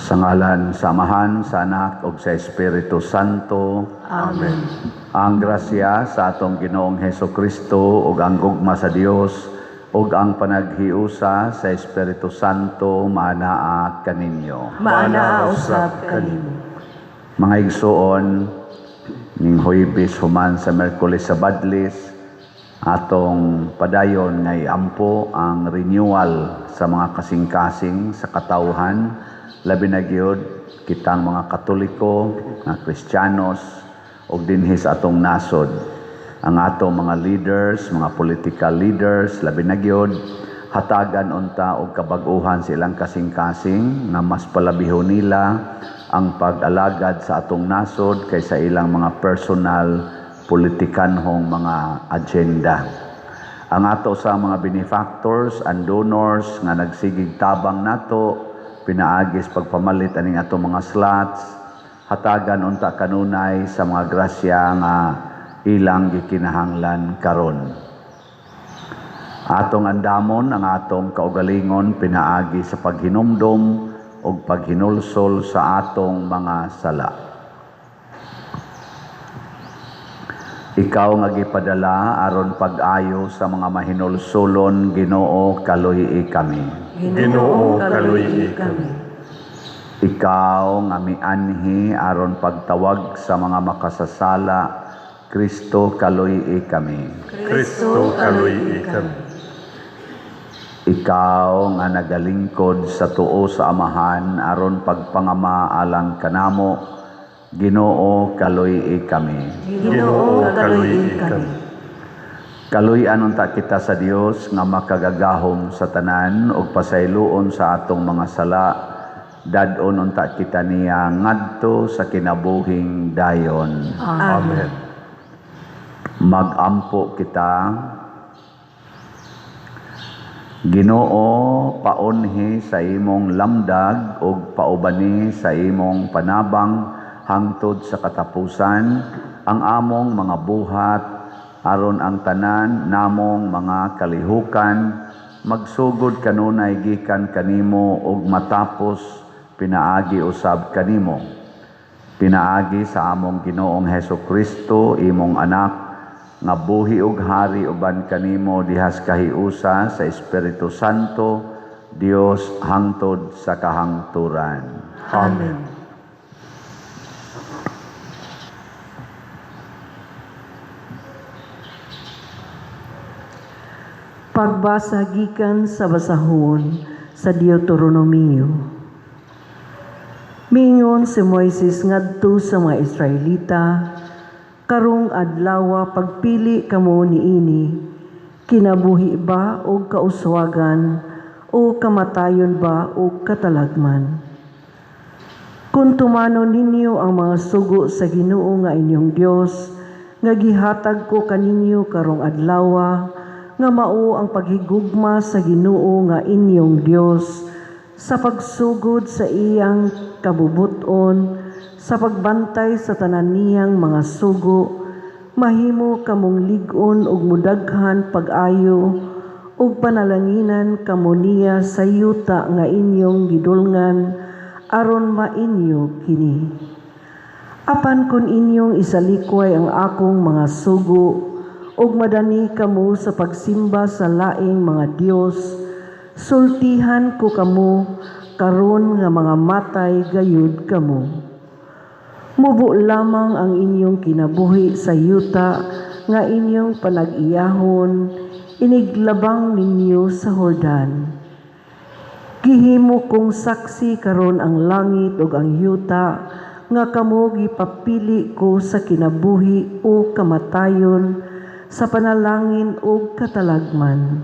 Sa ngalan sa Amahan, sa Anak, ug sa Espiritu Santo. Amen. Ang grasya sa atong Ginoong Hesukristo ug ang gugma sa Dios ug ang panaghiusa sa Espiritu Santo maanaa kaninyo. Maanaa usab kanimo. Mga igsuon, ning Huwebes human sa Miyerkules sa Badlis, atong padayon ngay ampo ang renewal sa mga kasing-kasing sa katawhan, labi na gyud kitang mga Katoliko, nga Kristiyanos, ug dinhi sa atong nasod. Ang atong mga leaders, mga political leaders, labi na gyud hatagan unta og kabag-uhan sa ilang kasing-kasing nga mas palabihon nila ang pag-alagad sa atong nasod kaysa ilang mga personal politikanhong mga agenda. Ang ato sa mga benefactors and donors nga nagsigig tabang nato, pinaagis pagpamalit aning ato mga slots, hatagan unta kanunay sa mga grasya nga ilang gikinahanglan karon. Atong andamon ang atong kaugalingon pinaagi sa paghinumdom o paghinulsol sa atong mga sala. Ikaw nga gipadala aron pag-ayo sa mga mahinulsolon, Ginoo, kaluhii kami. Ginoo, kaluhii kami. Ikaw nga mianhi aron pagtawag sa mga makasasala, Kristo, kaluhii kami. Kristo, kaluhii kami. Ikaw nga nagalingkod sa tuo sa Amahan aron pagpangama alang kanamo, Ginoo, kaluhii kami. Ginoo, kaluhii kami. Kaluy-an unta kita sa Dios nga makagagahom sa tanan ug pasayloon sa atong mga sala, dadon unta kita niya ngadto sa kinabuhing dayon. Amen. Magampo kita. Ginoo, paunhi sa imong lamdag ug paubani sa imong panabang hangtod sa katapusan ang among mga buhat aron ang tanan namong mga kalihukan magsugod kanunay gikan kanimo ug matapos pinaagi usab kanimo. Pinaagi sa among Ginoong Hesukristo, imong anak, nga buhi ug hari uban kanimo dihas kahiusa sa Espiritu Santo, Dios hangtod sa kahangturan. Amen. Pagbasa gikan sa basahon sa Deuteronomio. Mingon si Moises ngadto sa mga Israelita, karong adlaw pagpili kamo niini, kinabuhi ba o kauswagan o kamatayon ba o katalagman. Kung tumano ninyo ang mga sugo sa Ginoo nga inyong Dios, nga gihatag ko kaninyo karong adlaw, nga mao ang paghigugma sa Ginoo nga inyong Dios sa pagsugod sa iyang kabubuton, sa pagbantay sa tanan niyang mga sugo, mahimo kamong lig-on ug mudaghan pag-ayo ug panalanginan kamo niya sa yuta nga inyong gidulngan aron mainyo kini. Apan kun inyong isalikway ang akong mga sugo ug madani kamo sa pagsimba sa laing mga Dios, sultihan ko kamo karon nga mga matay gayud kamo. Mubo lamang ang inyong kinabuhi sa yuta nga inyong panag-iyahon, iniglabang ninyo sa Jordan. Gihimo kong saksi karon ang langit ug ang yuta nga kamo gipapili ko sa kinabuhi o kamatayon, sa panalangin o katalagman.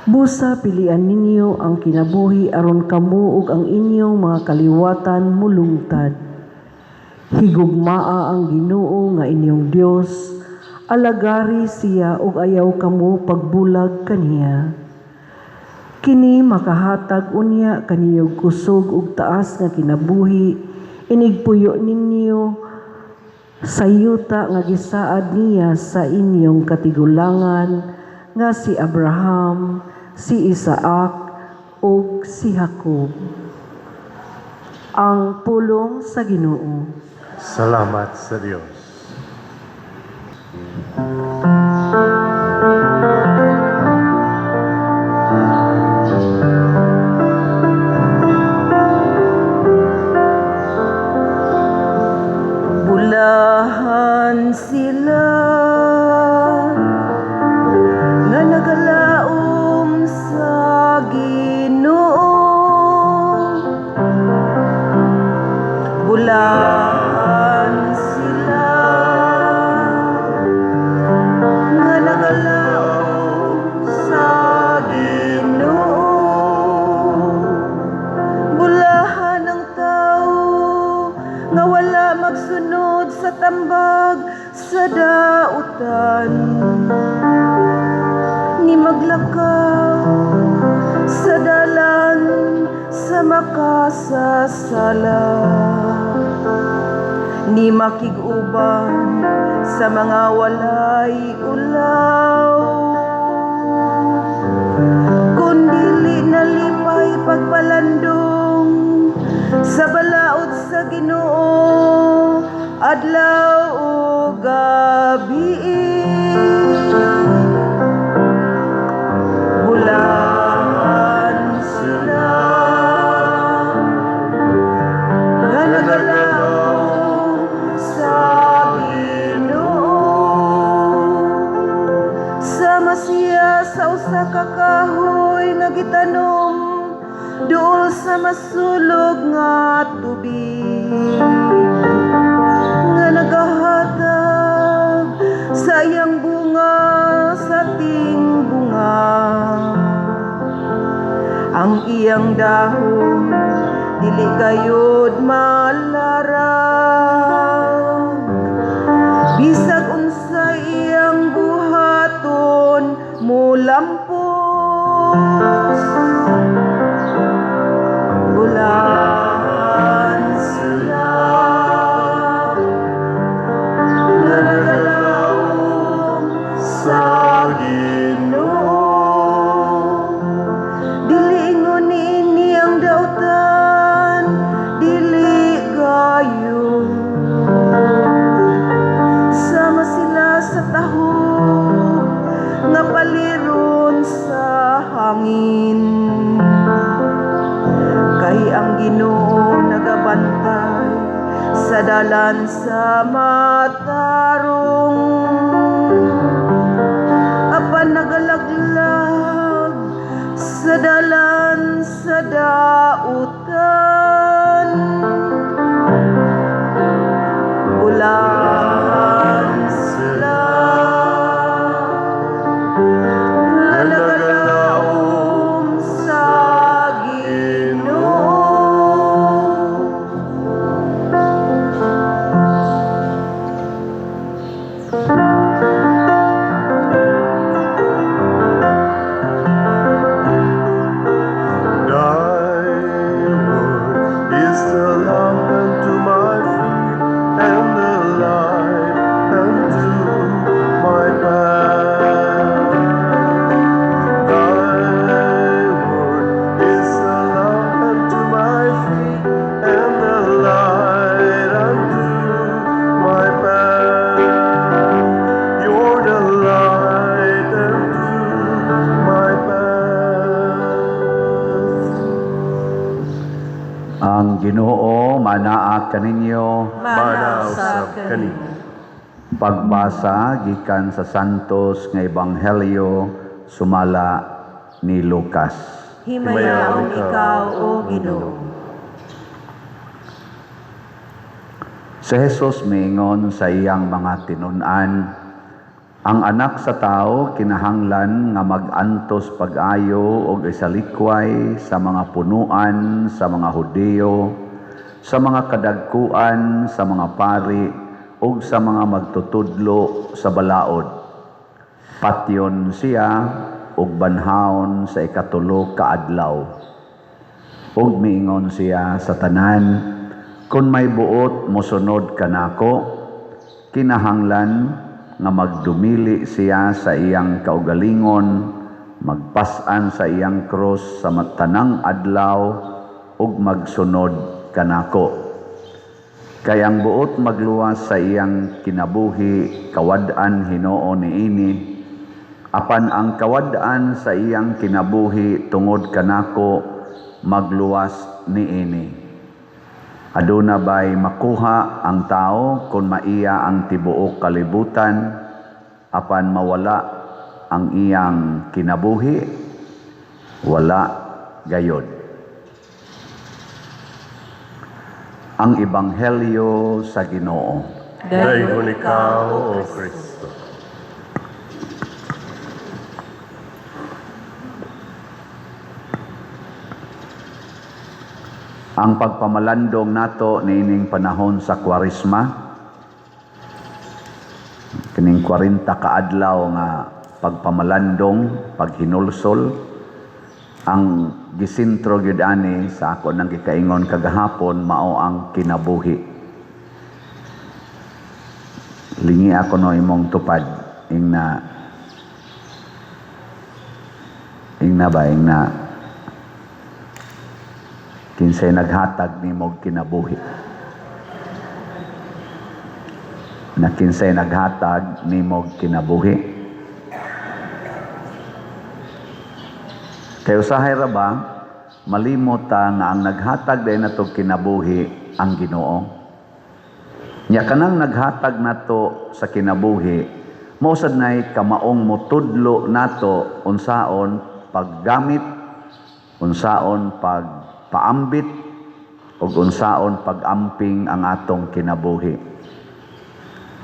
Busa pilian ninyo ang kinabuhi aron kamo ug ang inyong mga kaliwatan mulungtad. Higugmaa ang Ginoo nga inyong Dios, alagari siya ug ayaw kamo pagbulag kaniya. Kini makahatag unya kaniyog kusog ug taas nga kinabuhi, inigpuyo ninyo sa yuta nga gisaad niya sa inyong katigulangan nga si Abraham, si Isaac, ug si Jacob. ang pulong sa Ginoo. Salamat sa Diyos. Bulahan sila nga nagalaom sa Ginoo. Bulahan sila nga nagalaom sa Ginoo. Bulahan ang tao nga wala magsunod sa tambag sa dautan, ni maglakaw sa dalan sa makasasala, ni makiguban sa mga walay ulaw, kundili nalipay pagpalandong sa balaod sa Ginoo adlaw ug gabi. Bulahan sila nga nagalaw sa Ginoo. Sama siya sa usa ka kahoy nga gitanom duol sa masulog nga tubig, nga nagahatag sa iyang bunga sa ting bunga. Ang iyang dahon dili gayud malarag, bisag unsay iyang buhaton mulampos. Bulahan sila nga nagalaom sa Ginoo. Dili ingon niini ang dautan, dili gayo. Sama sila sa taho nga paliron sa hangin. Kay ang Ginoo nagabantay sa dalan sa matarong, apan nagalaglag sa dalan sa dautan. Bulahan sila nga nagalaom sa Ginoo. Ang Ginoo manaa kaninyo. Manausap kani. Pagbasa gikan sa Santos nga Ebanghelyo sumala ni Lucas. Himayaon ikaw, O Ginoo. Si Jesus miingon sa iyang mga tinun-an, ang anak sa tao kinahanglan nga mag-antos pag-ayo og isalikway sa mga punuan, sa mga Hudiyo, sa mga kadagkuan, sa mga pari, ug sa mga magtutudlo sa balaod. Patyon siya ug banhaon sa ikatulo ka adlaw. Ug miingon siya sa tanan, kung may buot mosunod kanako, kinahanglan nga magdumili siya sa iyang kaugalingon, magpasan sa iyang krus sa matanang adlaw ug magsunod kanako. Kay ang buot magluwas sa iyang kinabuhi, kawad-an Hinoo niini, apan ang kawad-an sa iyang kinabuhi tungod kanako magluwas niini. Aduna ba'y makuha ang tao kung maiya ang tibuok kalibutan, apan mawala ang iyang kinabuhi? Wala gayod. Ang Ebanghelyo sa Ginoo. Dayon ikaw, O Kristo. Ang pagpamalandong nato niining panahon sa Kwaresma, kining 40 kaadlaw nga pagpamalandong, paghinulsol, ang gisintro gyud ani sa ako nang gikaingon kagahapon mao ang kinabuhi. Lingi ako no imong tupad ingna kinsay naghatag nimong kinabuhi. Na kinsay naghatag nimong kinabuhi. Kay usahay ra ba malimot ta nga ang naghatag day nato kinabuhi ang Ginoo. Nya kanang naghatag nato sa kinabuhi mao sad nay kamaong motudlo nato unsaon paggamit, unsaon pagpaambit ug unsaon pagamping ang atong kinabuhi.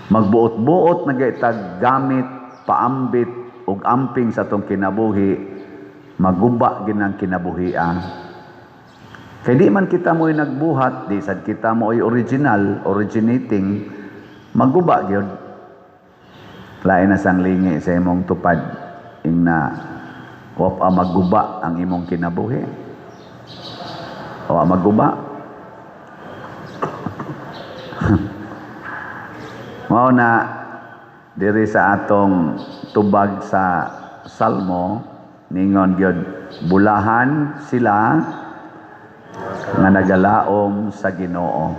Magbuot-buot na gaytag gamit, paambit ug amping sa atong kinabuhi, maguba ginang kinabuhian. Kay di man kita mo'y nagbuhat, di sad kita mo'y originating, maguba gyud. Lain na sang lingi sa imong tupad, ingna wa maguba ang imong kinabuhi. Wa maguba. Mao na diri sa atong tubag sa Salmo, ningon gyud bulahan sila nga nagalaom sa Ginoo.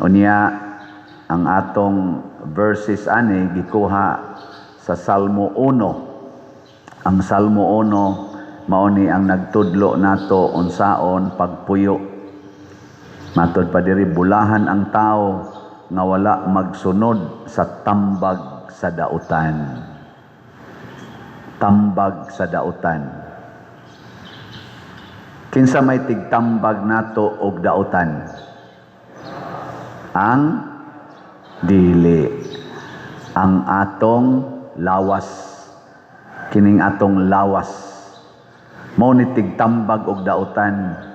Unya ang atong verses ani gikuha sa Salmo 1. Ang Salmo 1 mao ni ang nagtudlo nato unsaon pagpuyo. Matod pa diri bulahan ang tao nga wala magsunod sa tambag sa dautan. Tambag sa dautan. Kinsa may tigtambag nato og dautan? Ang dili. Ang atong lawas. Kining atong lawas. Mao ni tigtambag og dautan.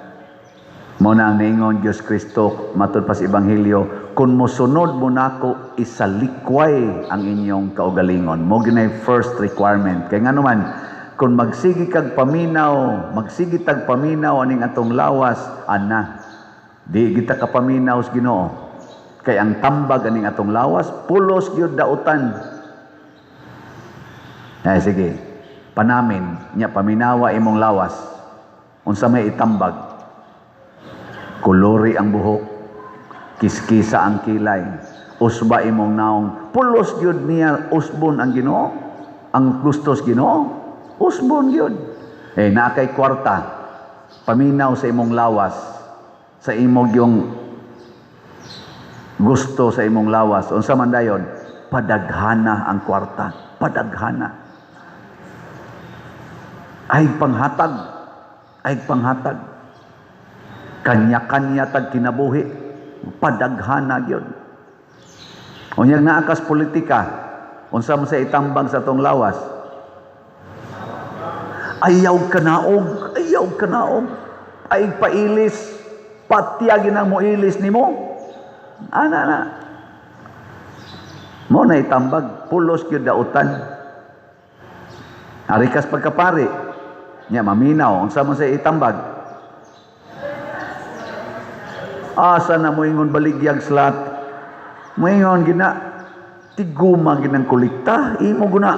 Mao na ang niingon Dios Kristo matud pa sa Ebanghelyo, kun mosunod mo nako isalikway ang inyong kaugalingon. Mo ginay first requirement. Kay ngano man kung magsigi tag paminaw aning atong lawas, ana di kita kapaminaw sa Ginoo. Kay ang tambag aning atong lawas pulos gyud dautan. Ay sige. Panamin nya paminawa imong lawas. Unsa may itambag? Kulori ang buhok, kiskisa ang kilay, usba imong naong, pulos gyud niya usbon ang Ginoo, ang gustos Ginoo, usbon gyud. Na kay kwarta, paminaw sa imong lawas, sa imong yung gusto sa imong lawas, unsa man dayon, padaghana ang kwarta, padaghana. Ay panghatag. Kanya-kanya tag kinabuhi, padaghana gyud. Unyag naakas politika, unsa man sa itambang sa tong lawas? Ayaw kanaog, ay pailis, patyagin ang mo ilis nimo. Ana. Mo na itambag, pulos gyud dautan. Arikas pagkapari, nya maminaw, unsa man sa itambag? Asa na moingon baligyag slat. Moingon gina tiguma ginang kulikta, imo guna.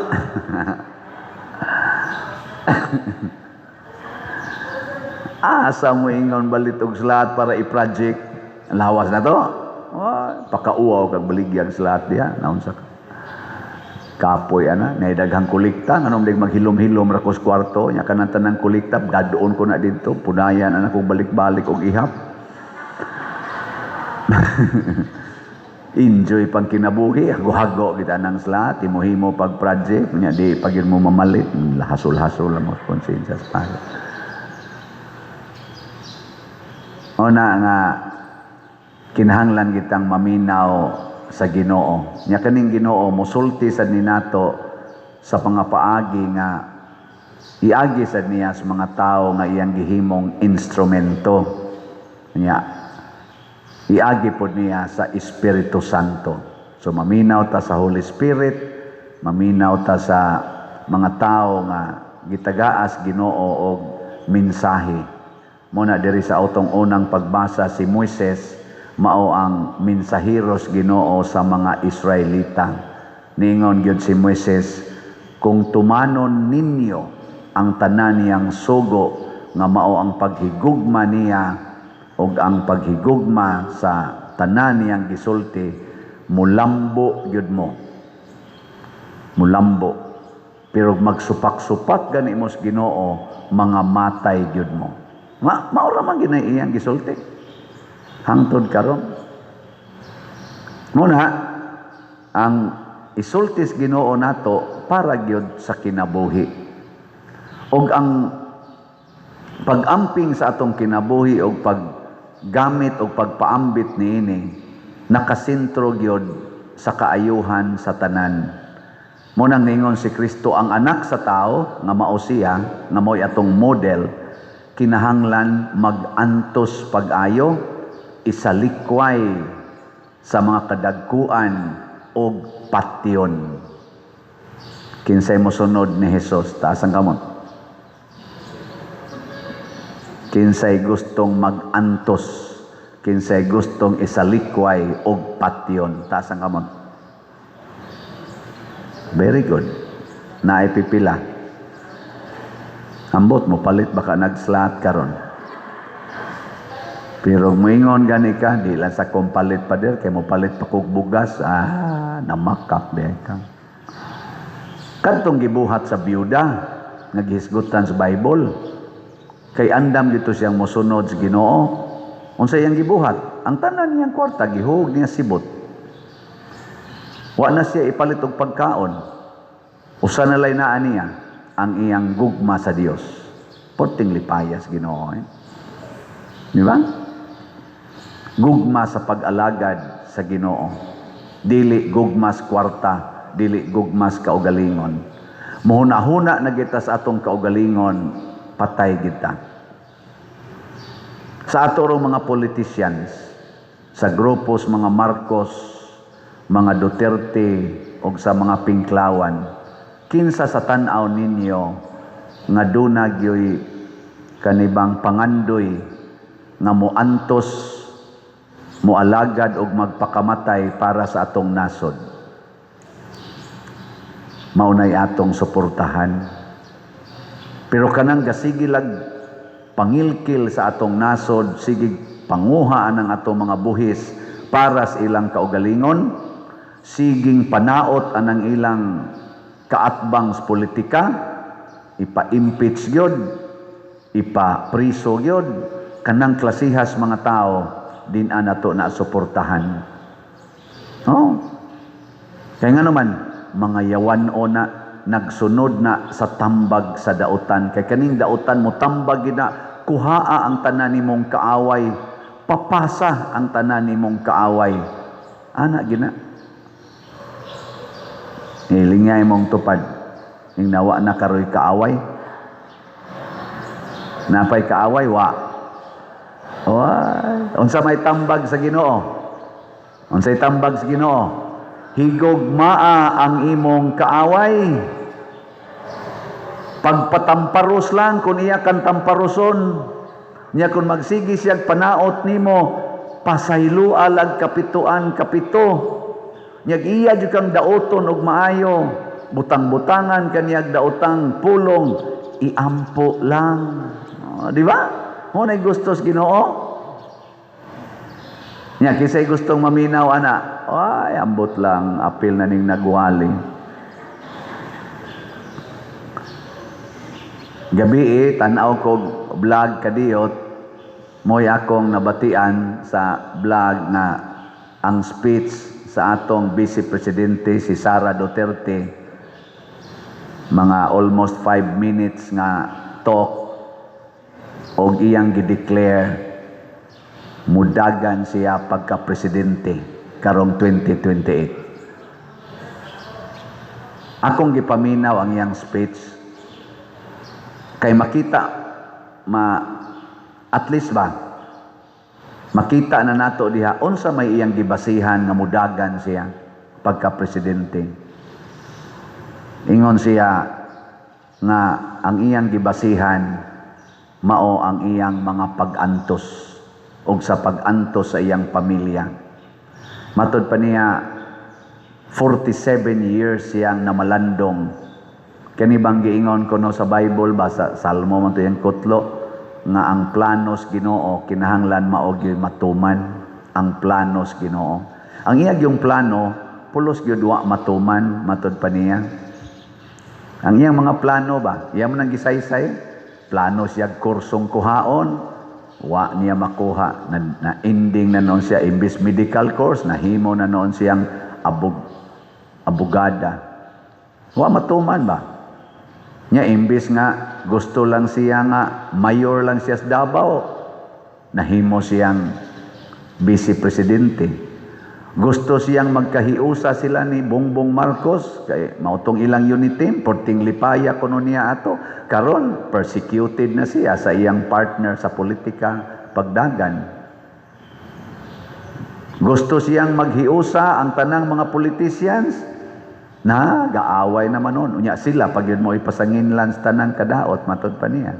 Asa mo ingon balit og slat para i-project. Lawas na to. Pakauaw kag baligyag slat diha. Naon sa kapoy ana, naidaghang kolekta nganong dig maghilom-hilom ra kos kwarto nya kanang tanang kolekta gadoon ko na dito, punayan ana kog balik-balik og ihap. Enjoy pang kinabuhi, hago-hago kita ng slat, himo-himo pag project nya di pag mo mamalit, hasol-hasol mo konsensya sa pag. Ona nga kinahanglan kitang maminaw sa Ginoo. Nya kaning Ginoo mosulti sad ni nato sa pangapaagi nga iagi sad niya sa mga tao nga iyang gihimong instrumento. Nya iagi pod niya sa Espiritu Santo. So maminaw ta sa Holy Spirit, maminaw ta sa mga tao nga gitagaas Ginoo og mensahe. Muna diri sa atong unang pagbasa si Moises mao ang mensaheros Ginoo sa mga Israelita. Ningon gyud si Moises, kung tumanon ninyo ang tanan niyang sugo nga mao ang paghigugma niya ug ang paghigugma sa tanan niyang gisulti, mulambo gyud mo. Mulambo. Pero magsupak-supak gani mo sa Ginoo, mga matay gyud mo. Maura man ginay iyang gisulti. Hangtod karon. Muna, ang isultis Ginoo nato para gyud sa kinabuhi. Og ang pag-amping sa atong kinabuhi og paggamit og pagpaambit niini nakasentro gyud sa kaayuhan sa tanan. Munang ningon si Kristo ang anak sa tao nga mao siya nga mo'y atong model, kinahanglan mag-antos pag-ayo, isalikway sa mga kadagkuan o patyon. Kinsay mo sunod ni Jesus, taas ang kamot. Kinsay gustong mag-antos, kinsay gustong isalikway o patyon, taas ang kamot. Very good. Naipipila. Ambot mo, palit baka nag-slat karon. Pero moingon gani ka, di lang sa kompalit pa der, kaya mo palit pa kog bugas, namakap de ka. Kadtong gibuhat sa biyuda, naghisgutan sa Bible, kay andam dito siyang mosunod sa Ginoo. Unsa iyang gibuhat? Ang tanan niyang kwarta, gihug niya sibot. Wa na siya ipalit og pagkaon. Usa na lay naa niya ang iyang gugma sa Dios. Porting lipayas Ginoo. Di ba? Gugma sa pag-alagad sa Ginoo. Dili gugma sa kwarta, dili gugma sa kaugalingon. Muhuna-huna na kita sa atong kaugalingon, patay kita. Sa ato mga politicians, sa grupos mga Marcos, mga Duterte, o sa mga Pinklawan, kinsa sa tan-aw ninyo nga duna gyoy kanibang pangandoy nga moantos, moalagad og magpakamatay para sa atong nasod. Maunay atong suportahan. Pero kanang gasigilag pangilkil sa atong nasod, sige panguhaan ang atong mga buhis para sa ilang kaugalingon, siging panaot anang ilang kaatbang sa politika, ipa-impeach gyud, ipa-priso gyud, kanang klasihas mga tao din anato na suportahan. Oh. Kaya nga naman, mga yawan o na nagsunod na sa tambag sa dautan. Kay kaning dautan mo tambag gina, kuhaa ang tanan nimong kaaway, papasa ang tanan nimong kaaway. Ana gina. Ilingay mong tupad. Ing nawa na karoy kaaway. Napay kaaway, wa. Unsa may tambag sa Ginoo? Unsay tambag sa Ginoo? Higugmaa ang imong kaaway. Pagpatamparos lang kung iya kan tamparoson. Nya kung magsigi siya panaot nimo, pasayloa ag kapituan kapito. Nya iya jud kang daoton og maayo, butang-butangan kaniyag daotang pulong, iampo lang. Di ba? Mo na gustos Ginoo. Nya kisay gustong maminaw ana. Ay ambot lang apil na ning nagwali. Gabi tan-aw ko vlog kadiyot moy akong nabatian sa vlog na ang speech sa atong Vice Presidente si Sara Duterte, mga almost 5 minutes nga talk og iyang gideclare mudagan siya pagka-presidente karong 2028. Akong gipaminaw ang iyang speech kay makita at least ba makita na nato diha unsa may iyang gibasihan nga mudagan siya pagka-presidente. Ingon siya nga ang iyang gibasihan mao ang iyang mga pag-antos ug sa pag-antos sa iyang pamilya. Matod pa niya 47 years siyang namalandong. Kani bang giingon ko no sa Bible ba sa Salmo man to yang kutlo nga ang planos Ginoo kinahanglan mao gyud matuman. Ang planos Ginoo. Ang iyang yung plano pulos gyud wa matuman matod pa niya. Ang iyang mga plano ba, iya man ang gisaysay, plano siya kursong kuhaon, wa niya makuha na ending na noon siya imbis medical course nahimo na noon siyang abogada. Wa matuman ba? Nya imbis nga gusto lang siya nga mayor lang siya sa Davao, nahimo siyang vice presidente. Gusto siyang magkahiusa sila ni Bongbong Marcos kay mautong ilang unit team porting lipaya kuno niya ato karon persecuted na siya sa iyang partner sa politika pagdagan. Gusto siyang maghiusa ang tanang mga politicians na gaaway naman nun. Unya sila pag yun mo ipasangin lang sa tanang kadaot matod pa niya.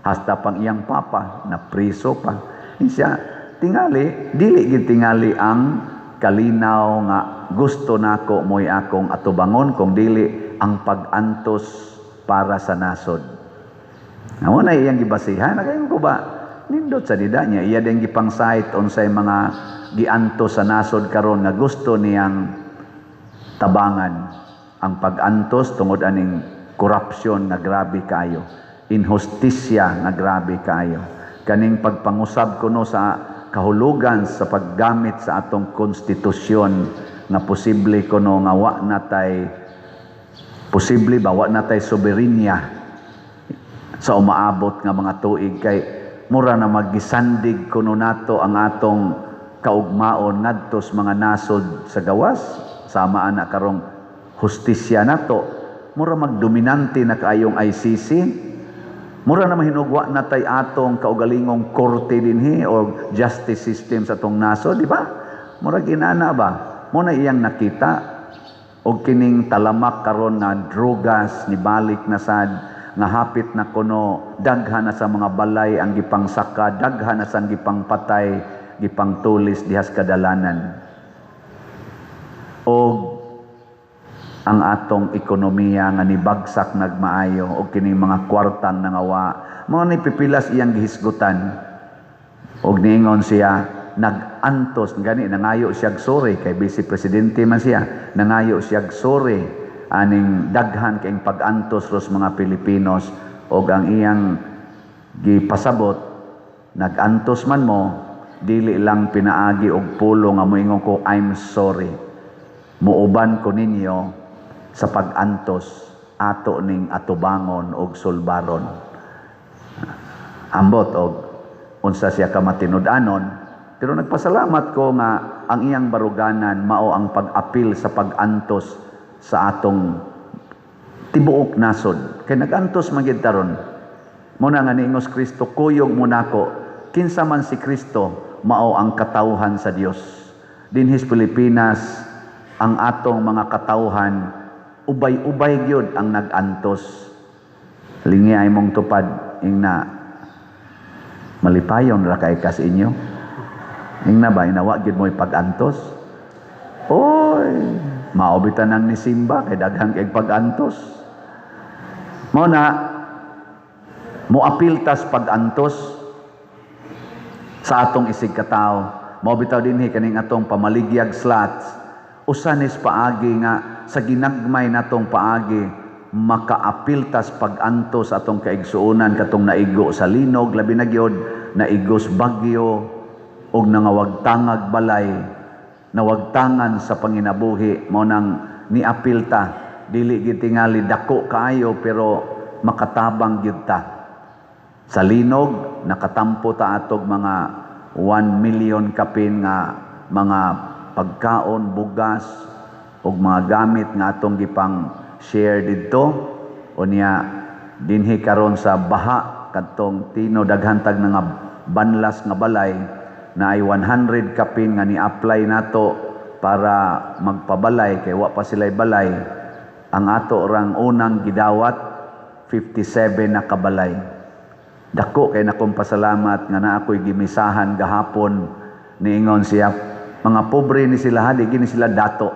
Hasta pang iyang papa na priso pa. Siya tingali dili gid tingali ang kalinaw nga gusto nako moy akong atubangon kung dili ang pag-antos para sa nasod. Amo na iyang gibasihan nagayon ko ba nindot sa dida niya iya ding gipang site unsay mga giantos sa nasod karon nga gusto niyang tabangan ang pag-antos tungod aning korupsyon nga grabe kayo, inhustisya nga grabe kayo, kaning pagpangusab kuno sa kahulugan sa paggamit sa atong konstitusyon nga posible kuno nga wa natay posible ba wa natay soberenya sa umaabot nga mga tuig kay mura na magisandig kuno nato ang atong kaugmaon ngadto sa mga nasod sa gawas sama ana karong hustisya nato mura magdominante na kaayong ICC. Mura na mahinugwa na tay atong kaugalingong korte dinhi o justice system sa atong naso, di ba? Mura ginana ba? Muna iyang nakita og kining talamak karon na drogas ni balik na sad nga hapit na kuno daghan na sa mga balay ang gipangsaka, daghan na sa gipangpatay, gipangtulis dihas kadalanan. Og ang atong ekonomiya nga nibagsak nagmaayo o kining mga kwartang nangawa mao ni pipilas iyang gihisgutan og niingon siya nag-antos gani nangayo siya sorry kay vice presidente man siya nangayo siya sorry aning daghan kay pag-antos ros mga Pilipinos og ang iyang gipasabot nag-antos man mo dili lang pinaagi og pulo nga moingon ko I'm sorry muuban ko ninyo sa pag-antos ato ning atubangon og sulbaron. Ambot og unsa siya ka matinud-anon pero nagpasalamat ko nga ang iyang baruganan mao ang pag-apil sa pag-antos sa atong tibuok nasod kay nag-antos man gid taron mo na nga niingos Kristo kuyog mo nako kinsa man si Kristo mao ang katawhan sa Dios dinhis Pilipinas ang atong mga katawhan ubay-ubay gyud ang nag-antos. Lingi ay mong tupad ingna malipayon ra kay kas inyo. Ingna ba inawa gyud mo pag-antos? Oy, maobitan nang ni Simba kay daghang kay pag-antos. Mao na moapil tas pag-antos sa atong isig katao. Mao bitaw dinhi kaning atong pamaligyag slots. Usanis paagi nga sa ginagmay natong paagi makaapiltas pag-anto sa atong kaigsuonan katong naigo sa linog labi na gyud, naigos bagyo og nangawagtangag balay, nawagtangan sa panginabuhi mo nang niapilta. Dili gid tingali dako kaayo pero makatabang gyud ta. Sa linog nakatampo ta atog mga 1 million kapin nga mga pagkaon, bugas ug mga gamit nga atong gipang share didto. Unya dinhi karon sa baha kadtong Tino daghantag na nga banlas nga balay na ay 100 kapin nga ni-apply nato para magpabalay kay wa pa sila'y balay. Ang ato rang unang gidawat 57 na kabalay. Dako kay nakong pasalamat nga na ako'y gimisahan gahapon. Niingon siya, mga pobre ni sila, di gini sila dato.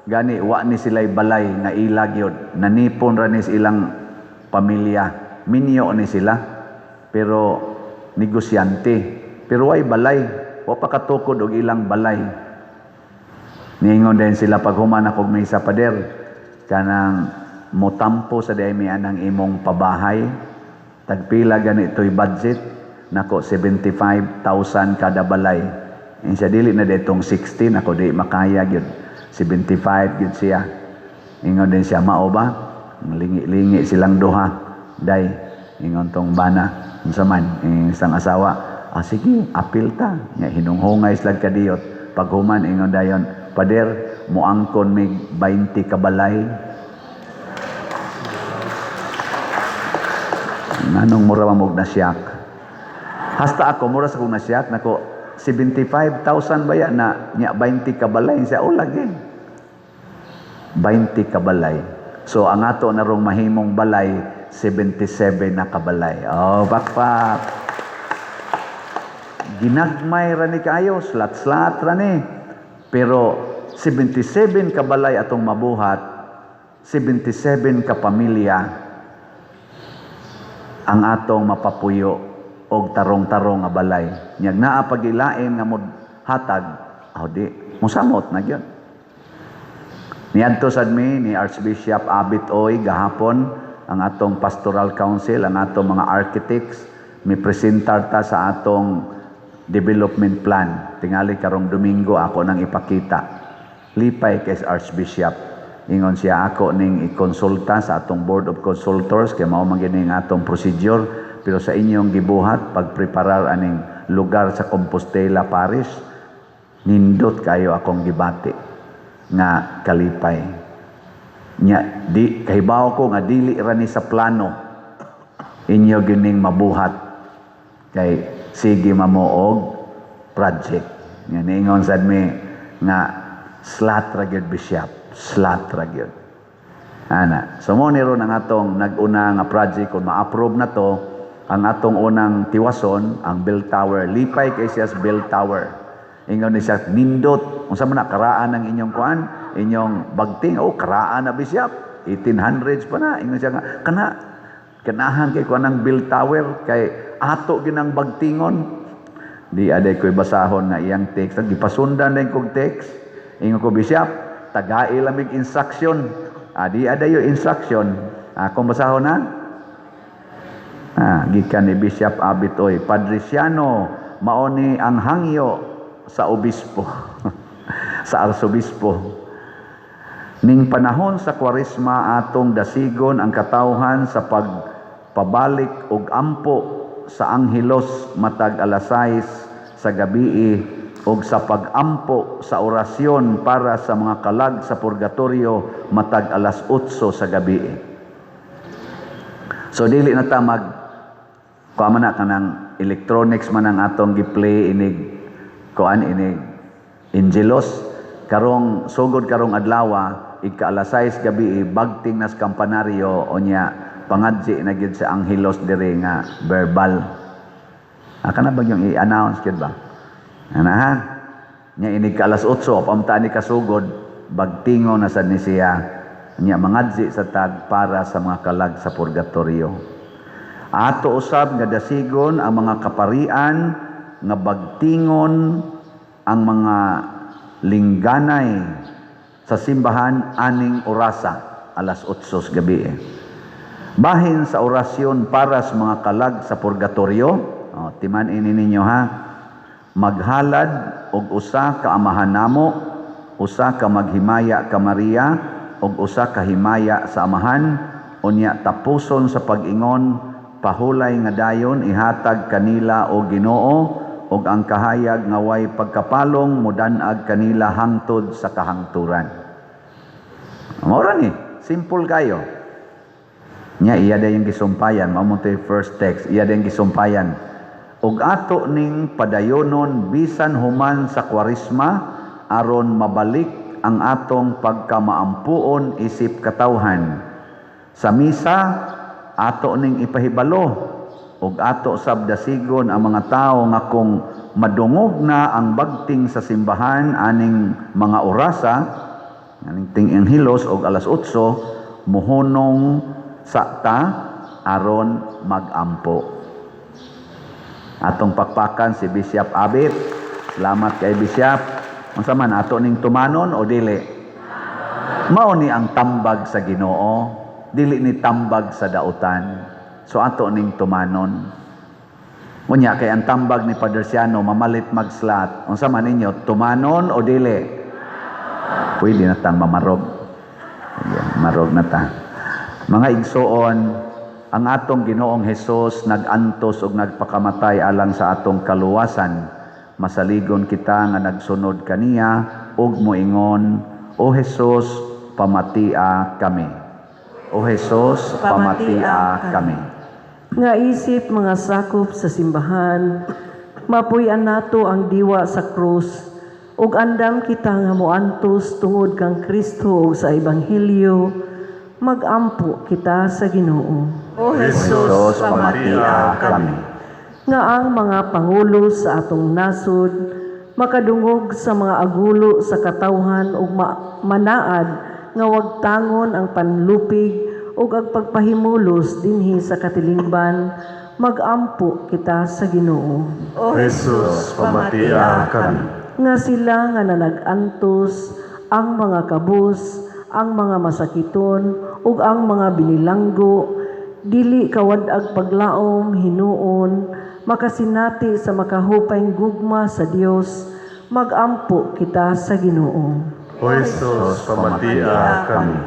Gani, wa ni sila'y balay nga ilag yun. Nanipon ra ni ilang pamilya. Minyo ni sila. Pero negosyante. Pero way balay. Wa pa katukod og ilang balay. Niingon din sila pag human akong may isa pader. Kanang motampo sa daymi anang imong pabahay. Tagpila ganito'y budget, nako 75,000 kada balay. Siya dili na detong 16, ako di makaya gyud. 75 gyud siya. Ingon din siya, mao ba? Lingi-lingi silang duha. Day, ingon tong bana, unsa man, isang asawa. Sige, apil ta. Nya hinunghungay slag kadiyot. Paghuman ingon dayon, pader, muangkon mig 20 ka balay. Nanong mura mamog na siyak. Hasta ako, mura sa kong na siyak, nako, 75,000 baya na niya 20 kabalay. Siya, lagi. 20 kabalay. So, ang ato na rong mahimong balay, 77 na kabalay. Bakpak. Ginagmay rani kayo, slat-slat rani. Pero, 77 kabalay atong mabuhat, 77 ka pamilya, ang atong mapapuyo og tarong-tarong nga balay. Nyag naa pagilain nga mod hatag, di mosamot na gyud. Niadto sad mi ni Archbishop Abit Oy gahapon ang atong pastoral council, ang atong mga architects, mi presentar ta sa atong development plan. Tingali karong Domingo ako nang ipakita. Lipay kay Archbishop. Ingon siya ako ning ikonsulta sa atong Board of Consultors kay mao man gini nga atong procedure, pero sa inyong gibuhat pagpreparar aning lugar sa Compostela Parish, nindot kayo akong gibati nga kalipay. Nya di kahibaw ko nga dili ra ni sa plano inyo gining mabuhat kay sige mamuog project. Nya niingon sad mi nga slat ra gyud Bishop. Slat ra gyud. Ana, so mo ni ron ang atong nag-una nga project kung ma-approve na to, ang atong unang tiwason, ang bell tower. Lipay kay siya sa bell tower. Ingon ni siya nindot, unsa man na karaan ng inyong kuan, inyong bagting, karaan na Bishop. 1800s pa na. Ingon siya nga kanahan kay kuan ng bell tower kay ato ginang bagtingon. Di aday ko'y basahon nga iyang text. Gipasundan din kong text. Ingon ko Bishop, tagai lamig instruction. Di ada yung instruction. Kung basahon na? Gikan ni Bishop Abit Oy. Padriciano, maoni ang hangyo sa obispo. Sa arsobispo. Ning panahon sa Kwaresma atong dasigon ang katawhan sa pagpabalik og ampo sa anghelos matag alas 6 sa gabii og sa pag-ampo sa orasyon para sa mga kalag sa purgatorio matag alas 8 sa gabi. So dili na ta kuha na kanang electronics man ang atong gi-play inig Angelos karong sugod karong adlaw ika alas 6 gabi bagting nas kampanaryo onya pangadji na gyud sa Angelos dire nga verbal. Kana ba yung i-announce kid ba? Anahan, nya inig ka alas 8, pamtaan ni kasugod, bagtingo na sa ni siya, nya mangadzi sa tag para sa mga kalag sa purgatorio. Ato usab nga dasigon ang mga kaparian nga bagtingon ang mga lingganay sa simbahan aning orasa, alas 8 gabi. Bahin sa orasyon para sa mga kalag sa purgatorio, timan ini ninyo ha, maghalad og usa ka amahan namo, usa ka maghimaya ka Maria, og usa ka himaya sa amahan, unya tapuson sa pag-ingon, pahulay nga dayon ihatag kanila o Ginoo, og ang kahayag nga way pagkapalong mudan-ag kanila hangtod sa kahangturan. Mora ni, simple kayo. Nya iya day yung gisumpayan, mao to first text, iya day yung gisumpayan. Ug ato ning padayonon bisan human sa Kwaresma aron mabalik ang atong pagkamaampuon isip katawhan. Sa misa ato ning ipahibalo ug ato sabdasigon ang mga tawo nga kung madungog na ang bagting sa simbahan aning mga orasa, aning ting-anghelos og alas 8, muhunong sakta aron magampo. Atong pakpakan si Bishop Abit. Salamat kay Bishop. Unsa man ato ning tumanon o dili? Mao ni ang tambag sa Ginoo, dili ni tambag sa dautan. So ato ning tumanon. Unya kay ang tambag ni Padre Siano mamalit magslat. Unsa man ninyo, tumanon o dili? Pwede na tang mamarog. Ayan, marog na ta. Mga igsoon, ang atong Ginoong Hesus nagantos ug nagpakamatay alang sa atong kaluwasan. Masaligon kita nga nagsunod kaniya ug moingon, O Hesus, pamatia kami. O Hesus, pamatia kami. Nga isip mga sakop sa simbahan, mapuy-an nato ang diwa sa krus, ug andam kita nga moantos tungod kang Kristo ug sa Ebanghelyo, magampo kita sa Ginoo. O Jesus, pamatia kami. Nga ang mga pangulo sa atong nasod makadungog sa mga agulo sa katawhan ug manaad nga wagtangon ang panlupig ug ang pagpahimulos dinhi sa katilingban, magampo kita sa Ginoo. O Jesus, pamatia kami. Nga sila nga nanag-antos ang mga kabus, ang mga masakiton ug ang mga binilanggo, dili kawad-ag paglaom hinuon, makasinati sa makahupayng gugma sa Dios, magampo kita sa Ginoo. O Jesus, pamatia kami.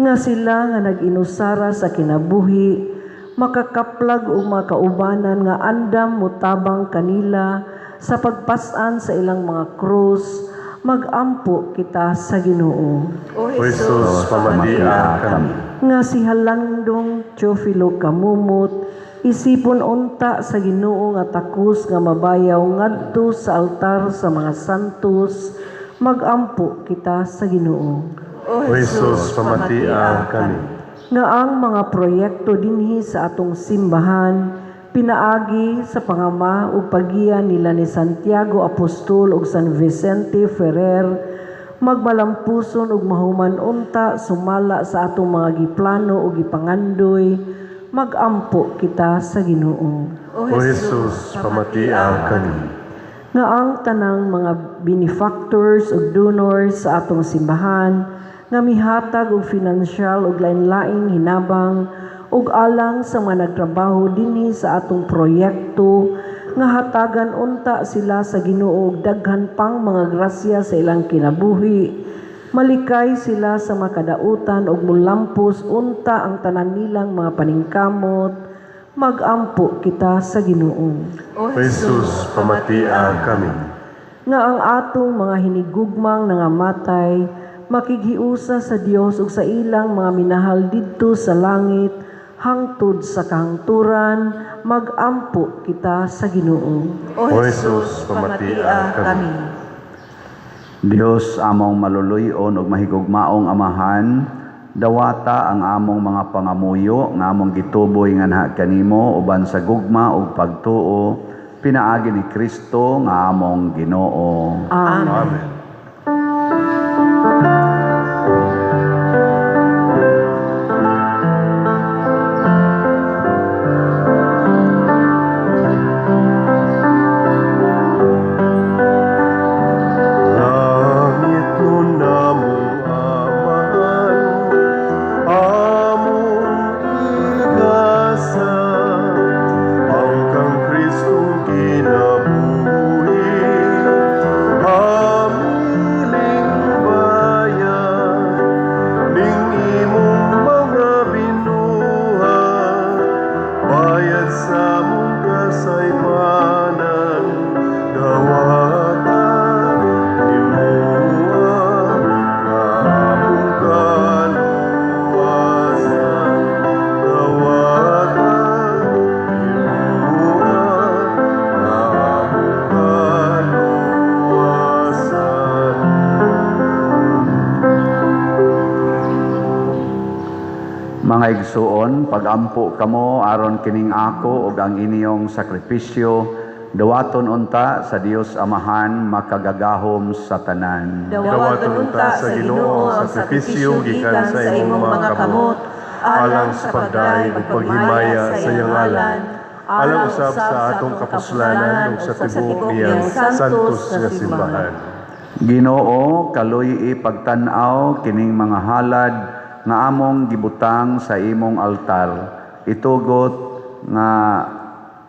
Nga sila nga nag-inusara sa kinabuhi, makakaplag ug makaubanan nga andam mutabang kanila sa pagpas-an sa ilang mga krus, magampo kita sa Ginoo. O Jesus, pamatia kami. Nga si Halandong Teofilo Kamumot, isipon unta sa Ginoo nga takos nga mabayaw ngadto sa altar sa mga santos, magampo kita sa Ginoo. O Jesus, pamatia kami. Nga ang mga proyekto dinhi sa atong simbahan pinaagi sa pangama ug pagiyan nila ni Santiago Apostol ug San Vicente Ferrer, magmalampuson ug mahuman unta sumala sa atong mga giplano ug gipangandoy, magampo kita sa Ginoo. O Jesus, pamatia kami. Nga ang tanang mga benefactors ug donors sa atong simbahan nga mihatag og financial ug lain-laing hinabang ug alang sa mga nagtrabaho dinhi sa atong proyekto, nga hatagan unta sila sa Ginoo og daghan pang mga grasya sa ilang kinabuhi, malikay sila sa makadautan ug mulampos unta ang tanan nilang mga paningkamot, magampo kita sa Ginoo. O Jesus, pamatia kami. Nga ang atong mga hinigugmang nangamatay, makighiusa sa Dios ug sa ilang mga minahal didto sa langit, hangtod sa kahangturan, magampo kita sa Ginoo. O Jesus, pamatia kami. Dios among maluluyon ug mahigugmaong amahan, dawata ang among mga pangamuyo nga among gituboy nga naha kanimo uban sa gugma ug pagtuo, pinaagi ni Kristo nga among Ginoo. Amen. Amen. sa mong kasaymanan, dawata imuha na among kaluwasan, dawata imuha na among kaluwasan. Mga igsuon, pagampo kamo aron kining ako ug ang inyong sakripisyo, dawaton unta sa Dios Amahan makagagahom sa tanan. Dawaton unta sa Ginoo ang sakripisyo gikan sa imong mga kamot, alang sa pagdaig ug paghimaya sa iyang ngalan, alang usab sa atong kapuslanan ug sa tibuok niyang santos nga simbahan. Ginoo, kaluy ipagtan-aw kining mga halad nga among gibutang sa imong altar. Itugot nga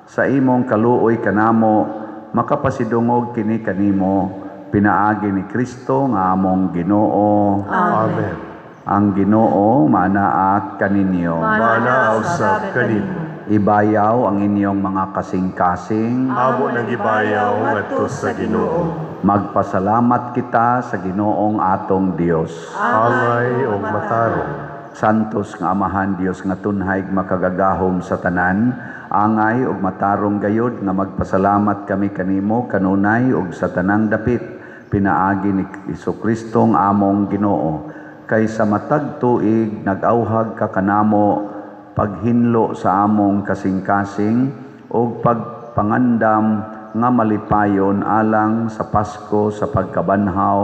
sa imong kaluoy kanamo makapasidungog kini kanimo, pinaagi ni Kristo nga among Ginoo. Amen. Ang Ginoo manaa kaninyo. Mana usab kanimo. Ibayaw ang inyong mga kasing-kasing. Amo nang gibayaw ngadto sa Ginoo. Magpasalamat kita sa Ginoong atong Dios. Angay o matarong. Santos nga Amahan Dios nga tunhay makagagahom sa tanan, angay ug matarong gayud nga magpasalamat kami kanimo kanunay ug sa tanang dapit pinaagi ni Jesucristo nga among Ginoo. Kay sa matag tuig nag-awhag ka kanamo paghinlo sa among kasing-kasing ug pagpangandam nga malipayon alang sa Pasko sa pagkabanhaw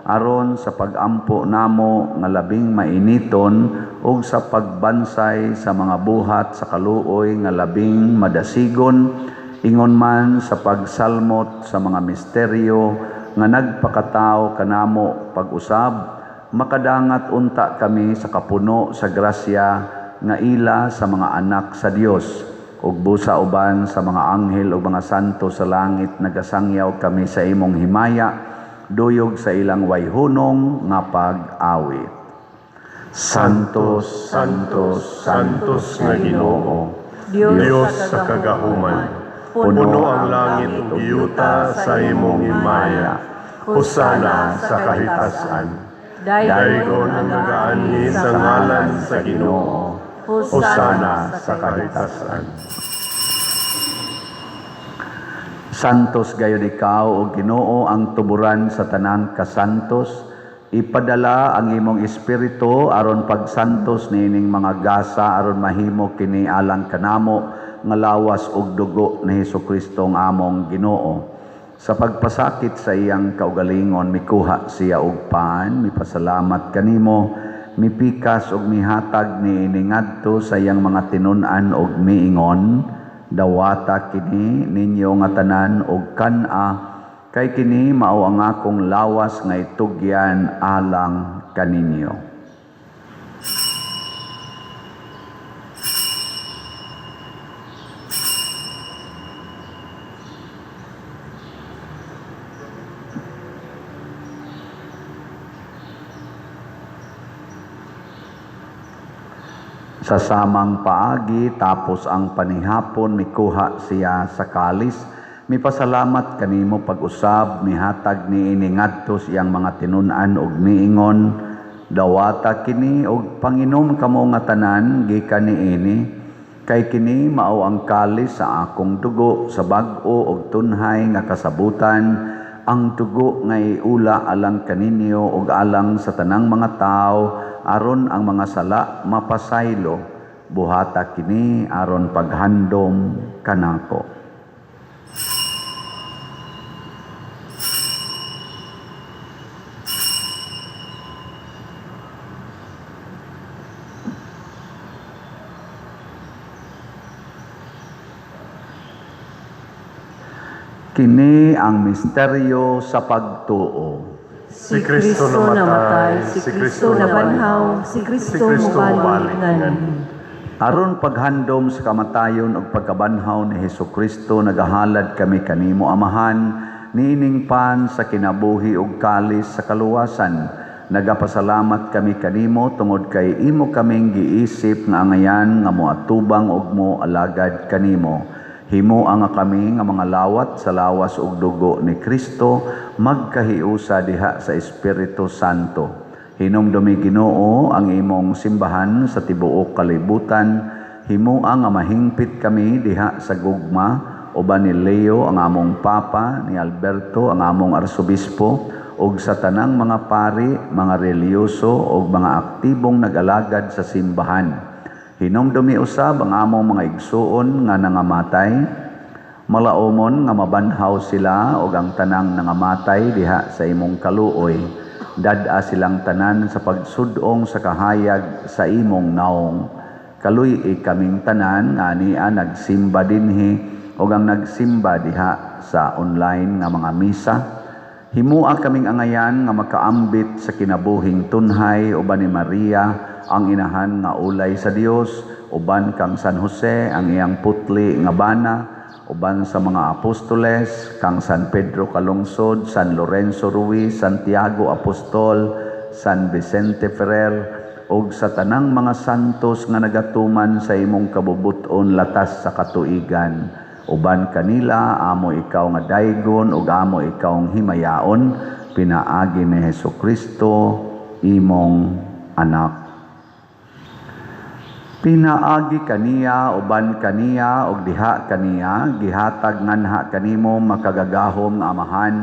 aron sa pagampo namo nga labing mainiton ug sa pagbansay sa mga buhat sa kaluoy nga labing madasigon ingon man sa pagsalmot sa mga misteryo nga nagpakatao kanamo pag-usab makadangat unta kami sa kapuno sa grasya nga ila sa mga anak sa Dios ug busa uban sa mga anghel ug mga santo sa langit nagasangyaw kami sa imong himaya duyog sa ilang wayhunong nga pag-awit. Santos, Santos, Santos nga Ginoo, Diyos sa kagahuman, puno ang langit ug giyuta sa imong himaya. Hosana sa kahitasan. Daygon ang nagaanhi sa ngalan sa Ginoo. Hosana sa kahitasan. Santos gayud ikaw o Ginoo ang tuburan sa tanan kasantos, ipadala ang imong espiritu aron pagsantos niining mga gasa aron mahimo kini alang kanamo nga lawas ug dugo ni Hesukristo ang among Ginoo. Sa pagpasakit sa iyang kaugalingon mikuha siya og paan, mipasalamat kanimo, mipikas ug mihatag niini ngadto sa iyang mga tinun-an ug miingon, dawata kini ninyo nga tanan og kan-a kay kini mao ang akong lawas nga itugyan alang kaninyo. Sa samang paagi tapos ang panihapon mikuha siya sa kalis, mipasalamat kanimo pag-usab mihatag niini ngadto siyang mga tinun-an ug miingon, dawata kini og panginom kamo nga tanan gikan niini kay kini mao ang kalis sa akong dugo sa bag-o ug tunhay nga kasabutan, ang dugo nga iula alang kaninyo ug alang sa tanang mga tawo aron ang mga sala mapasaylo. Buhata kini aron paghandom kanako. Kini ang misteryo sa pagtuo. Si Kristo namatay, si Kristo nabanhaw, si Kristo mubalik ngayon. Aron paghandom sa kamatayon ug pagkabanhaw ni Hesukristo nagahalad kami kanimo Amahan niining pan sa kinabuhi ug kalis sa kaluwasan Nagapasalamat kami kanimo tungod kay imo kaming giisip nga angayan nga moatubang og mo alagad kanimo. Himo nga kami nga mga lawat sa lawas ug dugo ni Kristo magkahiusa diha sa Espiritu Santo. Hinumdumi Ginoo ang imong simbahan sa tibuok kalibutan. Himoa nga mahingpit kami diha sa gugma uban ni Leo ang among papa, ni Alberto ang among arsobispo, ug sa tanang mga pari, mga reliyoso ug mga aktibong nag-alagad sa simbahan. Hinumdumi usab ang among mga igsuon nga nangamatay, malaumon nga mabanhaw sila ug ang tanang nangamatay diha sa imong kaluoy. Dad-a silang tanan sa pagsudong sa kahayag sa imong naong. Kaluy kaming tanan nga ania nagsimba dinhi ug ang nagsimba diha sa online nga mga misa. Himua kaming angayan nga makaambit sa kinabuhing tunhay uban ni Maria ang inahan nga ulay sa Dios, uban kang San Jose ang iyang putli nga bana, uban sa mga apostoles kang San Pedro Calungsod, San Lorenzo Ruiz, Santiago Apostol, San Vicente Ferrer, ug sa tanang mga santos nga nagatuman sa imong kabubuton latas sa katuigan. Uban kanila, amo ikaw nga daygon ug amo ikaw ang himayaon, pinaagi ni Hesukristo, imong anak. Pinaagi kaniya, uban kaniya, ug diha kaniya, gihatag nganha kanimo makagagahom nga amahan,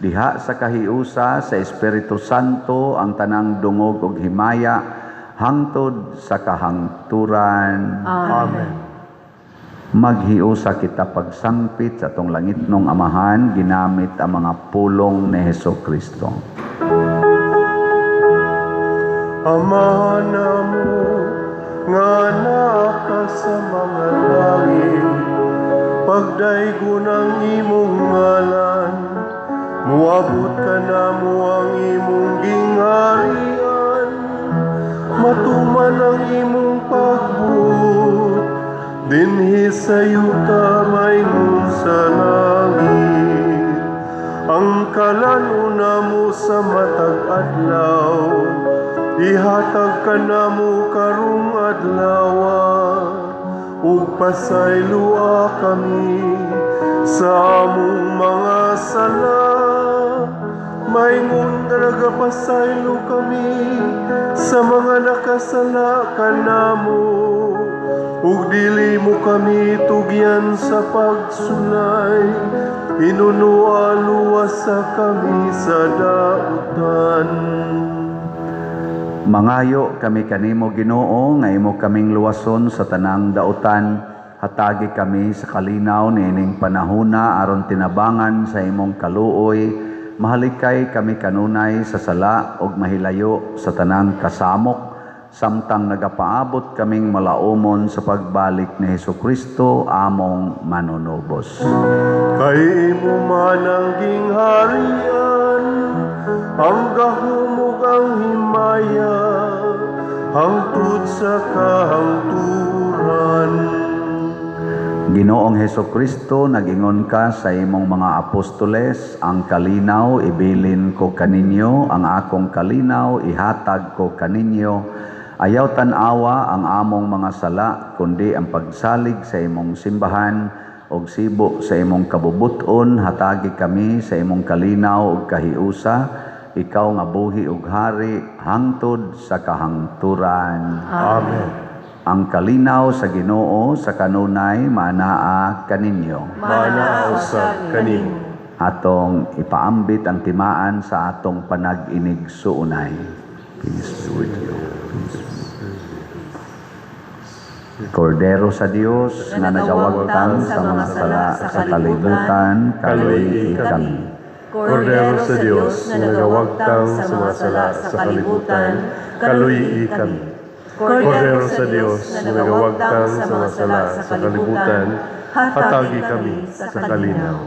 diha sa kahiusa sa Espiritu Santo ang tanang dungog ug himaya, hangtod sa kahangturan. Amen. Maghiusa kita pagsangpit sa tong langitnong amahan ginamit ang mga pulong ni Hesukristo. Amahan namo nga naa ka sa mga langit, pagdaygon ang imong ngalan, muabot ka namo ang imong gingharian, matuman ang imong pagbuot, dinhi sa yuta mayroon sa langit. Ang kalanuna mo sa matag adlaw, ihatag ka namo karong adlawa, ug pasaylua kami sa among mga sala. Maingon nga nagapasaylo kami sa mga nakasala kanamo, ug dili mo kami tugyan sa pagsulay, inunua luwasa kami sa dautan. Mangayo kami kanimo Ginoo nga imo kaming luwason sa tanang dautan, hatagi kami sa kalinaw niining panahona aron tinabangan sa imong kaluoy, mahalikay kami kanunay sa sala ug mahilayo sa tanang kasamok, samtang nagapaabot kaming malaumon sa pagbalik ni Hesukristo among manunubos. Kay imo man ang gingharian, ang gahumog ang himaya, hangtod sa kahangturan. Ginoong Hesukristo, nag-ingon ka sa imong mga apostoles, ang kalinaw ibilin ko kaninyo, ang akong kalinaw ihatag ko kaninyo. Ayaw tanawa ang among mga sala, kundi ang pagsalig sa imong simbahan, og sibo sa imong kabubuton, hatagi kami sa imong kalinaw ug kahiusa, ikaw nga buhi ug hari, hangtod sa kahangturan. Amen. Ang kalinaw sa Ginoo sa kanunay manaa kaninyo. Manaaw sa kanimo. Atong ipaambit ang timaan sa atong panag-inig suunay. Peace be with you. Kordero sa Dios nga nagawagtang sa mga sala sa kalibutan, kaluy kami. Kordero sa Dios na nagawagtang sa mga sala sa kalibutan, kaluy kami. Kordero sa Dios na nagawagtang sa mga sala sa kalibutan, hatagi kami sa kalinaw.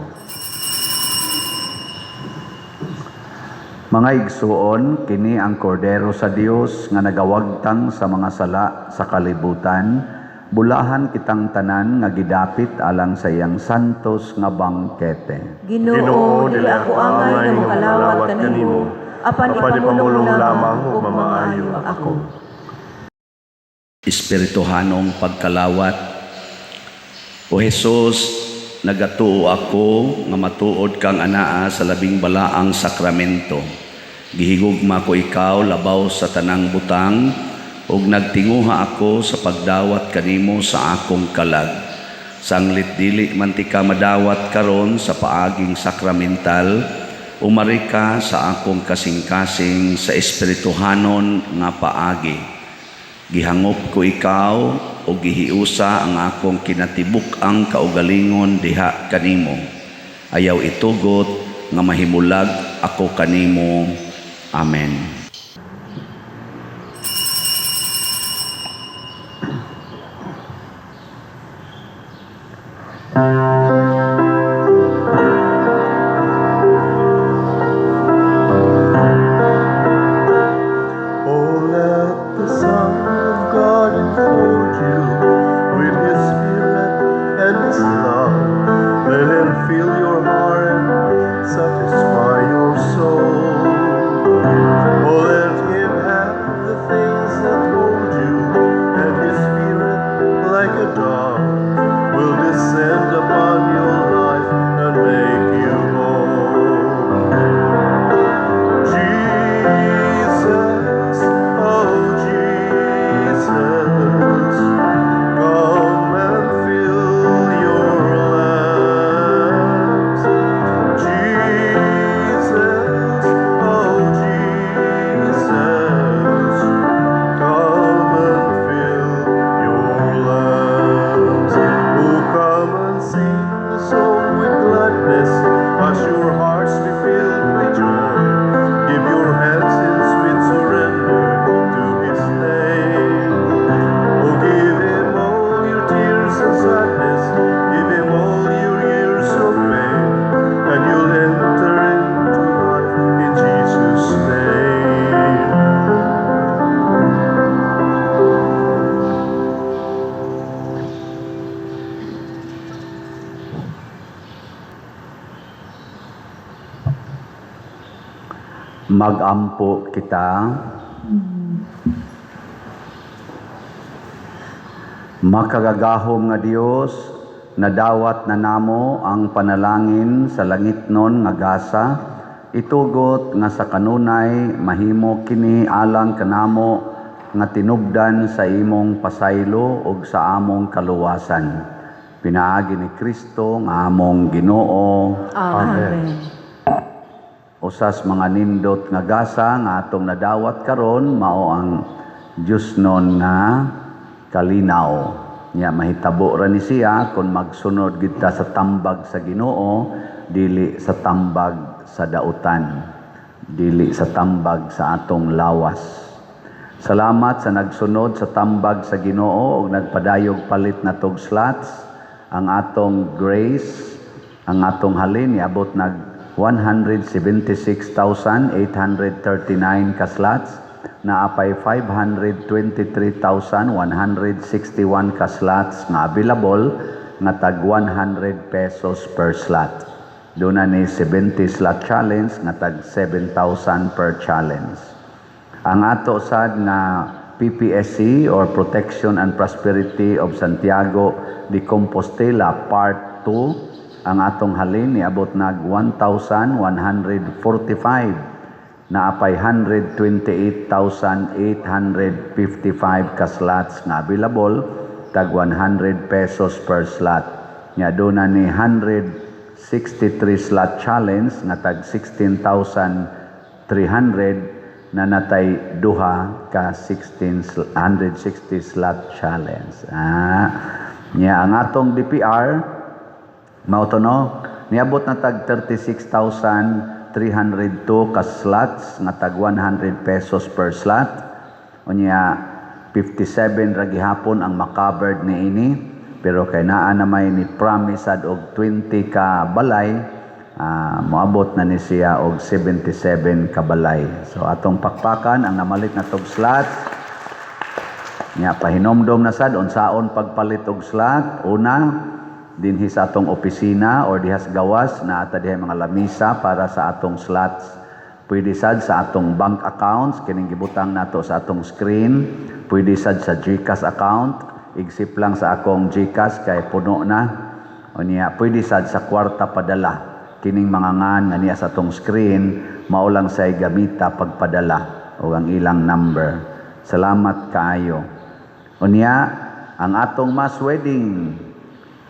Mga igsuon, kini ang kordero sa Dios nga nagawagtang sa mga sala sa kalibutan, bulahan kitang tanan nga gidapit alang sa iyang santos nga bangkete. Ginoo, dili ako angay nga makalawat kanimo, apan ipamulong lamang ug mamaayo ako. Espirituhanong pagkalawat. O Jesus, nagatuo ako nga matuod kang anaa sa labing balaang sakramento. Gihigugma ko ikaw labaw sa tanang butang ug nagtinguha ako sa pagdawat kanimo sa akong kalag. Sanglit dili man ti ka madawat karon sa paaging sakramental, umari ka sa akong kasing-kasing sa espirituhanon nga paagi. Gihangop ko ikaw o gihiusa ang akong kinatibuk-ang kaugalingon diha kanimo. Ayaw itugot nga mahimulag ako kanimo. Amen. Oh, let the Son of God enfold you with His Spirit and His love. Let Him fill your heart and satisfy your soul. Oh, let Him have the things that hold you, and His Spirit, like a dove, will descend upon your life and make you whole. Jesus, oh Jesus, come and fill your lamps. Jesus, oh Jesus, come and fill your lamps. Oh, come and sing the song with gladness, as your hearts be filled with joy. Give your hands in sweet surrender to His name. Oh, give Him all your tears and sadness, give Him all your years of pain, and you'll enter into life in Jesus' name. Magampo kita. Makagagahom nga Dios, nadawat na namo ang panalangin sa langitnon nga gasa, itugot nga sa kanunay mahimo kini alang kanamo nga tinubdan sa imong pasaylo ug sa among kaluwasan. Pinaagi ni Kristo nga among Ginoo. Amen. Usas mga nindot nga gasa nga atong nadawat karon mao ang Diyos nun nga kalinaw. Nya mahitabo ra ni siya kung magsunod kita sa tambag sa Ginoo, dili sa tambag sa dautan, dili sa tambag sa atong lawas. Salamat sa nagsunod sa tambag sa Ginoo ug nagpadayog palit na tog slots. Ang atong grace, ang atong halin niabot nag 176,839 ka slots, naapay 523,161 ka slots nga available nga tag 100 pesos per slot. Doon na ni 70 slot challenge nga tag 7,000 per challenge. Ang ato sad na PPSC or Protection and Prosperity of Santiago de Compostela Part 2, ang atong halin niabot nag 1,145 na apay 128,855 ka slots nga available tag 100 pesos per slot. Nya do na ni 163 slot challenge nga tag 16,300 na natay duha ka 160 slot challenge. Nya ang atong DPR mao to no, niabot na tag 36,302 ka slots nga tag 100 pesos per slot. Unya 57 ra gihapon ang makabered ni ini, pero kay naa na may ni promise sad og 20 ka balay, moabot na ni siya og 77 ka balay. So atong pakpakan ang namalit na tog slots. Nya pahinomdom na sad unsaon pagpalit og slot. Una, dinhi sa atong opisina or dihas gawas na ata dihay mga lamisa para sa atong slots Pwede sad sa atong bank accounts, kining gibutang nato sa atong screen. Pwede sad sa GCash account, igsip lang sa akong GCash kay puno na. O niya, pwede sad sa kwarta padala. Kining mga ngan nga niya sa atong screen, maulang say gamita pagpadala o ang ilang number. Salamat kaayo. O niya, ang atong mass wedding.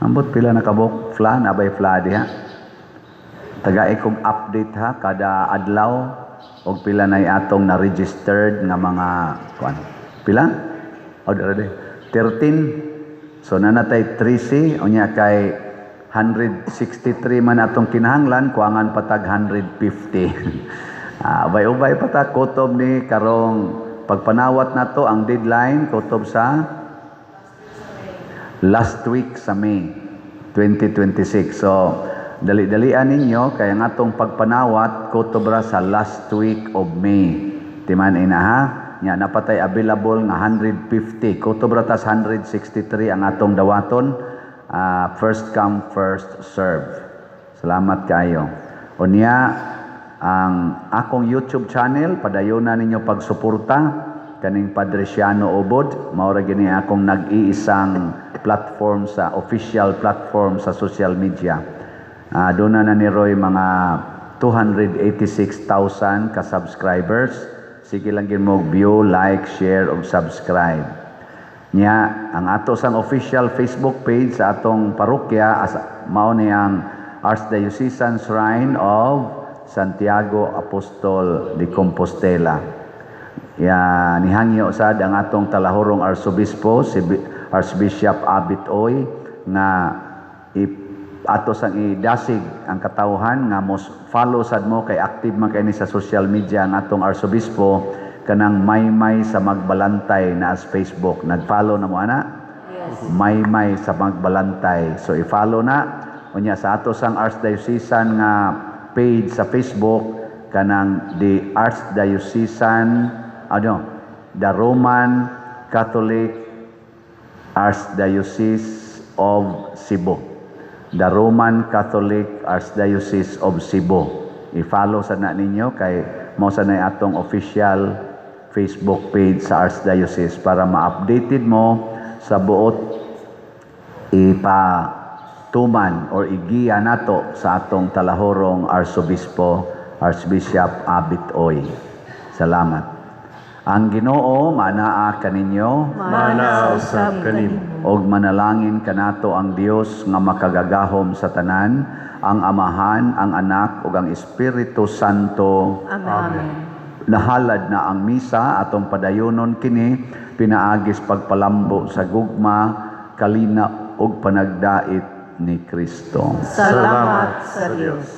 Ambot pila na kabok? Fla, nabay fla diha. Tagay kong update ha, kada adlaw o pila na atong na-registered nga mga kuan. Pila? O dere 13. So nanatay 13 unya kay 163 man atong kinahanglan, kuangan patag 150. Ubay-ubay pata kutob ni karong pagpanawat nato ang deadline kutob sa last week sa May 2026. So dali-dalian ninyo kaya nga atong pagpanawat kutobra sa last week of May. Timan ina ha, nya napatay available nga 150, kutobra tas 163 ang atong dawaton. First come, first serve. Salamat kayo. Unya, ang akong YouTube channel, padayon na ninyo pagsuporta kaning Padre Siano Obod. Maura gini akong nag-iisang platform sa official platform sa social media. Doon na ni Roy mga 286,000 ka-subscribers. Sige lang gin mo view, like, share, ug subscribe. Nya, ang ato sang official Facebook page sa atong parokya, mao ni ang Archdiocesan Shrine of Santiago Apostol de Compostela. Nihangyo sad ang atong talahorong Arsobispo, si Archbishop Abit Oy, nga ato sang idasig ang katawhan nga most follow sad mo kay active man kay ni sa social media ang atong arsobispo kanang Maymay sa Magbalantay na as Facebook. Nag-follow na mo ana? Yes. Maymay sa Magbalantay. So i-follow na unya sa ato sang Archdiocesan nga page sa Facebook kanang the Archdiocesan the Roman Catholic Archdiocese of Cebu. The Roman Catholic Archdiocese of Cebu. I-follow sa na ninyo kay mo sa na atong official Facebook page sa Archdiocese para ma-updated mo sa buot ipatuman or igiya nato sa atong talahorong Arsobispo Archbishop Abit Oy. Salamat. Ang Ginoo manaa kaninyo, Manaa usab kanimo. og manalangin kanato ang Dios nga makagagahom sa tanan, ang Amahan, ang Anak ug ang Espiritu Santo. Amen. Nahalad na ang misa atong padayonon kini pinaagis pagpalambo sa gugma, kalina ug panagdait ni Kristo. Salamat sa Diyos.